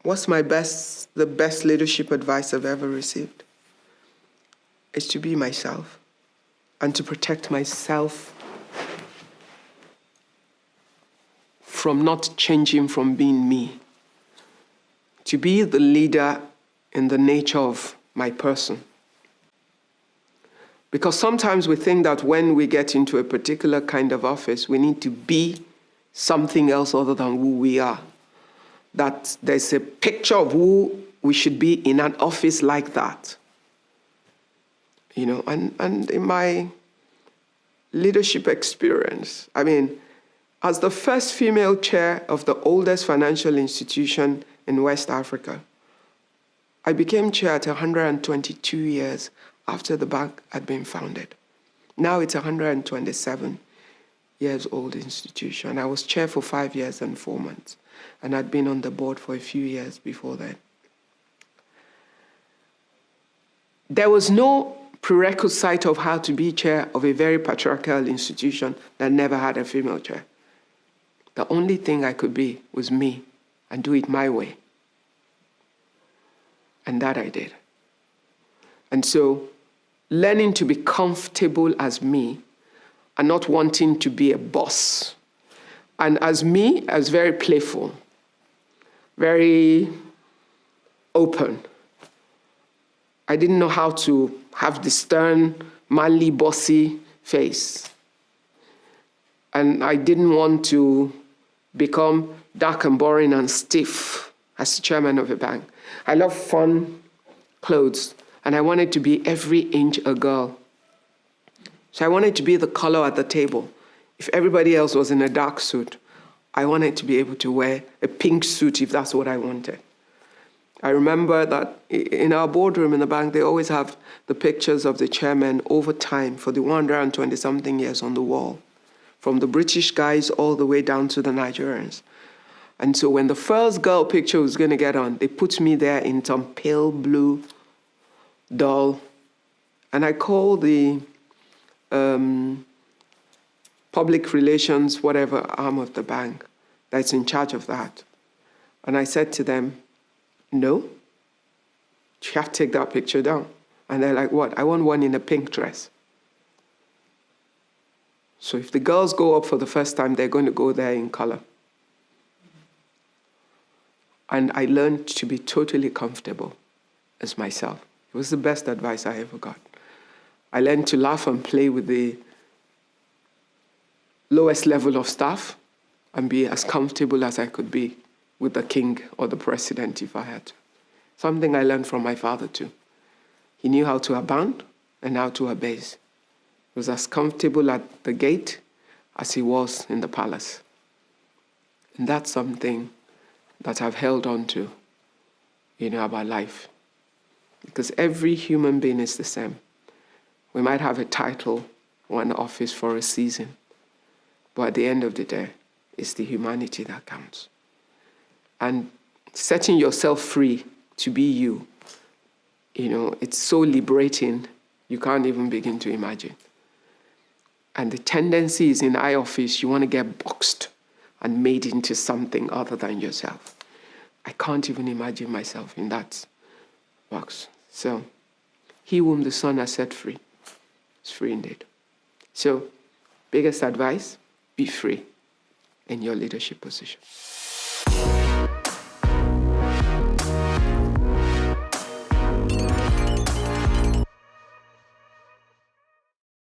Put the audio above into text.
What's the best leadership advice I've ever received? Is to be myself and to protect myself from not changing from being me. To be the leader in the nature of my person. Because sometimes we think that when we get into a particular kind of office, we need to be something else other than who we are. That there's a picture of who we should be in an office like that. You know, and in my leadership experience, I mean, as the first female chair of the oldest financial institution in West Africa, I became chair at 122 years after the bank had been founded. Now it's a 127 years old institution. I was chair for 5 years and 4 months, and I'd been on the board for a few years before that. There was no prerequisite of how to be chair of a very patriarchal institution that never had a female chair. The only thing I could be was me and do it my way. And that I did. And so learning to be comfortable as me and not wanting to be a boss. And as me, I was very playful, very open. I didn't know how to have the stern, manly, bossy face. And I didn't want to become dark and boring and stiff as the chairman of a bank. I love fun clothes, and I wanted to be every inch a girl. So I wanted to be the color at the table. If everybody else was in a dark suit, I wanted to be able to wear a pink suit if that's what I wanted. I remember that in our boardroom in the bank, they always have the pictures of the chairman over time for the 120-something years on the wall, from the British guys all the way down to the Nigerians. And so when the first girl picture was going to get on, they put me there in some pale blue doll. And I called the public relations, whatever arm of the bank that's in charge of that. And I said to them, no, you have to take that picture down. And they're like, what? I want one in a pink dress. So if the girls go up for the first time, they're going to go there in color. And I learned to be totally comfortable as myself. It was the best advice I ever got. I learned to laugh and play with the lowest level of staff and be as comfortable as I could be with the king or the president if I had to. Something I learned from my father too. He knew how to abound and how to abase. He was as comfortable at the gate as he was in the palace. And that's something that I've held on to, about life. Because every human being is the same. We might have a title or an office for a season, but at the end of the day, it's the humanity that counts. And setting yourself free to be you, it's so liberating, you can't even begin to imagine. And the tendency is in our office, you want to get boxed and made into something other than yourself. I can't even imagine myself in that box. So, he whom the Son has set free is free indeed. So, biggest advice, be free in your leadership position.